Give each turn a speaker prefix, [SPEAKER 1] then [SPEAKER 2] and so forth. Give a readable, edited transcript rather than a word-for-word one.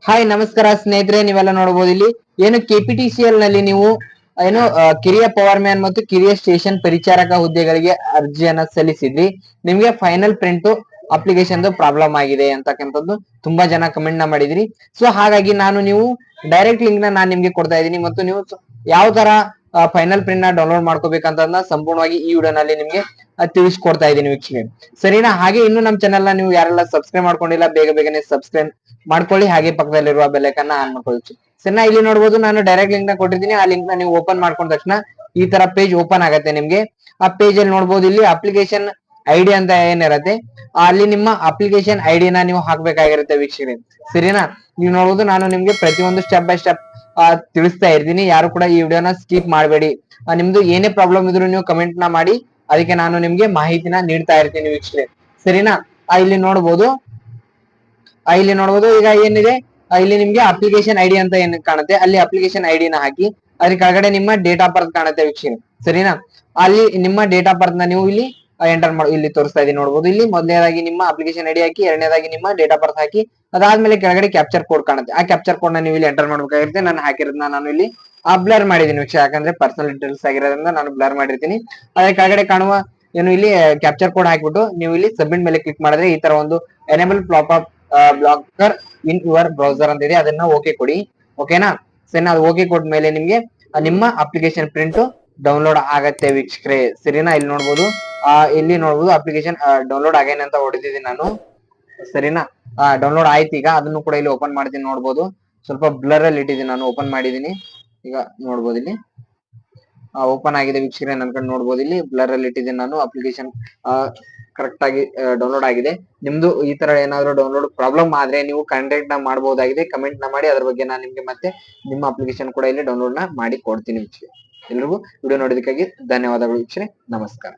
[SPEAKER 1] Hi ನಮಸ್ಕಾರ ಸ್ನೇಹಿತರೆ, ನೀವೆಲ್ಲ ನೋಡಬಹುದು ಇಲ್ಲಿ ಏನು ಕೆಪಿಟಿಸಿಎಲ್ ನಲ್ಲಿ ನೀವು ಏನು ಕಿರಿಯ ಪವರ್ ಮ್ಯಾನ್ ಮತ್ತು ಕಿರಿಯ ಸ್ಟೇಷನ್ ಪರಿಚಾರಕ ಹುದ್ದೆಗಳಿಗೆ ಅರ್ಜಿಯನ್ನ ಸಲ್ಲಿಸಿದ್ರಿ. ನಿಮ್ಗೆ ಫೈನಲ್ ಪ್ರಿಂಟ್ ಅಪ್ಲಿಕೇಶನ್ ಪ್ರಾಬ್ಲಮ್ ಆಗಿದೆ ಅಂತಕ್ಕಂಥದ್ದು ತುಂಬಾ ಜನ ಕಮೆಂಟ್ ನ ಮಾಡಿದ್ರಿ. ಸೊ ಹಾಗಾಗಿ ನೀವು ಡೈರೆಕ್ಟ್ ಲಿಂಕ್ ನ ನಾನು ನಿಮ್ಗೆ ಕೊಡ್ತಾ ಇದ್ದೀನಿ ಮತ್ತು ನೀವು ಯಾವ ತರ ಫೈನಲ್ ಪ್ರಿಂಟ್ ನ ಡೌನ್ಲೋಡ್ ಮಾಡ್ಕೋಬೇಕಂತ ಸಂಪೂರ್ಣವಾಗಿ ಈ ವಿಡಿಯೋನಲ್ಲಿ ನಿಮ್ಗೆ ತಿಳಿಸ್ಕೊಡ್ತಾ ಇದ್ದೀನಿ ವೀಕ್ಷಕರೇ, ಸರಿನಾ? ಹಾಗೆ ಇನ್ನು ನಮ್ಮ ಚಾನೆಲ್ ನ ನೀವು ಯಾರೆಲ್ಲ ಸಬ್ಸ್ಕ್ರೈಬ್ ಮಾಡ್ಕೊಂಡಿಲ್ಲ ಬೇಗ ಬೇಗನೆ ಸಬ್ಸ್ಕ್ರೈಬ್ ಮಾಡ್ಕೊಳ್ಳಿ, ಹಾಗೆ ಪಕ್ಕದಲ್ಲಿರುವ ಬೆಲ್ ಐಕಾನ್ ಆನ್ ಮಾಡ್ಕೊಳ್ಳಿ. ಸರಿನಾ? ಇಲ್ಲಿ ನೋಡಬಹುದು ನಾನು ಡೈರೆಕ್ಟ್ ಲಿಂಕ್ ನ ಕೊಟ್ಟಿದ್ದೀನಿ. ಆ ಲಿಂಕ್ ನ ನೀವು ಓಪನ್ ಮಾಡ್ಕೊಂಡ ತಕ್ಷಣ ಈ ತರ ಪೇಜ್ ಓಪನ್ ಆಗುತ್ತೆ ನಿಮ್ಗೆ. ಆ ಪೇಜ್ ಅಲ್ಲಿ ನೋಡಬಹುದು ಇಲ್ಲಿ ಅಪ್ಲಿಕೇಶನ್ ಐಡಿ ಅಂತ ಏನಿರುತ್ತೆ, ಅಲ್ಲಿ ನಿಮ್ಮ ಅಪ್ಲಿಕೇಶನ್ ಐಡಿ ನ ನೀವು ಹಾಕ್ಬೇಕಾಗಿರುತ್ತೆ ವೀಕ್ಷಕರೇ, ಸರಿನಾ? ನೀವು ನೋಡಬಹುದು ನಾನು ನಿಮ್ಗೆ ಪ್ರತಿಯೊಂದು ಸ್ಟೆಪ್ ಬೈ ಸ್ಟೆಪ್ ತಿಳಿಸ್ತಾ ಇರ್ತೀನಿ. ಯಾರು ಕೂಡ ಈ ವಿಡಿಯೋನ ಸ್ಕಿಪ್ ಮಾಡಬೇಡಿ. ನಿಮ್ದು ಏನೇ ಪ್ರಾಬ್ಲಮ್ ಇದ್ರು ನೀವು ಕಮೆಂಟ್ ನ ಮಾಡಿ, ಅದಕ್ಕೆ ನಾನು ನಿಮ್ಗೆ ಮಾಹಿತಿನ ನೀಡ್ತಾ ಇರ್ತೀನಿ ವೀಕ್ಷಕರೇ, ಸರಿನಾ? ಇಲ್ಲಿ ನೋಡಬಹುದು ಈಗ ಏನಿದೆ ಇಲ್ಲಿ ನಿಮ್ಗೆ ಅಪ್ಲಿಕೇಶನ್ ಐಡಿ ಅಂತ ಏನ್ ಕಾಣುತ್ತೆ, ಅಲ್ಲಿ ಅಪ್ಲಿಕೇಶನ್ ಐಡಿ ನ ಹಾಕಿ ಅದ್ರ ಕೆಳಗಡೆ ನಿಮ್ಮ ಡೇಟ್ ಆಫ್ ಬರ್ತ್ ಕಾಣುತ್ತೆ ವೀಕ್ಷಕರೇ, ಸರಿನಾ? ಅಲ್ಲಿ ನಿಮ್ಮ ಡೇಟ್ ಆಫ್ ಬರ್ತ್ ನ ನೀವು ಇಲ್ಲಿ ಎಂಟರ್ ಮಾಡಿ, ಇಲ್ಲಿ ತೋರಿಸ್ತಾ ಇದೀನಿ ನೋಡಬಹುದು. ಇಲ್ಲಿ ಮೊದಲನೇದಾಗಿ ನಿಮ್ಮ ಅಪ್ಲಿಕೇಶನ್ ಐಡಿ ಹಾಕಿ, ಎರಡನೇದಾಗಿ ನಿಮ್ಮ ಡೇಟ್ ಆಫ್ ಬರ್ತ್ ಹಾಕಿ, ಅದಾದ್ಮೇಲೆ ಕೆಳಗಡೆ ಕ್ಯಾಪ್ಚರ್ ಕೋಡ್ ಕಾಣುತ್ತೆ. ಆ ಕ್ಯಾಪ್ಚರ್ ಕೋಡ್ ನ ನೀವು ಇಲ್ಲಿ ಎಂಟರ್ ಮಾಡ್ಬೇಕಾಗಿರುತ್ತೆ. ನಾನು ಹಾಕಿರೋದನ್ನ ನಾನು ಇಲ್ಲಿ ಬ್ಲರ್ ಮಾಡಿದೀನಿ ವೀಕ್ಷಕ, ಯಾಕಂದ್ರೆ ಪರ್ಸನಲ್ ಡೀಟೇಲ್ಸ್ ಆಗಿರೋದ್ರಿಂದ ನಾನು ಬ್ಲರ್ ಮಾಡಿರ್ತೀನಿ. ಅದ್ರ ಕೆಳಗಡೆ ಕಾಣುವ ಏನು ಇಲ್ಲಿ ಕ್ಯಾಪ್ಚರ್ ಕೋಡ್ ಹಾಕ್ಬಿಟ್ಟು ನೀವು ಇಲ್ಲಿ ಸಬ್ಮಿಟ್ ಮೇಲೆ ಕ್ಲಿಕ್ ಮಾಡಿದ್ರೆ ಈ ತರ ಒಂದು enable pop up blocker in your browser ಅಂತ ಇದೆ, ಅದನ್ನ ಓಕೆ ಕೊಡಿ. ಓಕೆನಾ? ಸರಿನಾ? ಅದು ಓಕೆ ಕೊಟ್ಟ ಮೇಲೆ ನಿಮ್ಗೆ ನಿಮ್ಮ ಅಪ್ಲಿಕೇಶನ್ ಪ್ರಿಂಟ್ ಡೌನ್ಲೋಡ್ ಆಗತ್ತೆ ವೀಕ್ಷಕರೇ, ಸರಿನಾ? ಇಲ್ಲಿ ನೋಡಬಹುದು ಇಲ್ಲಿ ನೋಡಬಹುದು ಅಪ್ಲಿಕೇಶನ್ ಡೌನ್ಲೋಡ್ ಆಗೇನೆ ಅಂತ ಹೊಡೆದಿದ್ದೀನಿ ನಾನು, ಸರಿನಾ? ಡೌನ್ಲೋಡ್ ಆಯ್ತು. ಈಗ ಅದನ್ನು ಕೂಡ ಇಲ್ಲಿ ಓಪನ್ ಮಾಡ್ತೀನಿ. ನೋಡಬಹುದು ಸ್ವಲ್ಪ ಬ್ಲರ್ ಅಲ್ಲಿ ಇಟ್ಟಿದ್ದೀನಿ ನಾನು, ಓಪನ್ ಮಾಡಿದೀನಿ. ಈಗ ನೋಡಬಹುದು ಇಲ್ಲಿ ಓಪನ್ ಆಗಿದೆ ವೀಕ್ಷಕರೇ, ನನ್ನ ಕಡೆ ನೋಡಬಹುದು ಇಲ್ಲಿ ಬ್ಲರ್ ಅಲ್ಲಿ ಇಟ್ಟಿದ್ದೀನಿ ನಾನು. ಅಪ್ಲಿಕೇಶನ್ ಕರೆಕ್ಟ್ ಆಗಿ ಡೌನ್ಲೋಡ್ ಆಗಿದೆ. ನಿಮ್ದು ಈ ತರ ಏನಾದ್ರು ಡೌನ್ಲೋಡ್ ಪ್ರಾಬ್ಲಮ್ ಆದ್ರೆ ನೀವು ಕಾಂಟ್ಯಾಕ್ಟ್ ನ ಮಾಡಬಹುದಾಗಿದೆ, ಕಮೆಂಟ್ ನ ಮಾಡಿ. ಅದ್ರ ಬಗ್ಗೆ ನಾನು ನಿಮ್ಗೆ ಮತ್ತೆ ನಿಮ್ಮ ಅಪ್ಲಿಕೇಶನ್ ಕೂಡ ಇಲ್ಲಿ ಡೌನ್ಲೋಡ್ ನ ಮಾಡಿ ಕೊಡ್ತೀನಿ ವೀಕ್ಷಕರೇ. ಎಲ್ರಿಗೂ ವಿಡಿಯೋ ನೋಡೋದಕ್ಕಾಗಿ ಧನ್ಯವಾದಗಳು ವೀಕ್ಷಕರೇ, ನಮಸ್ಕಾರ.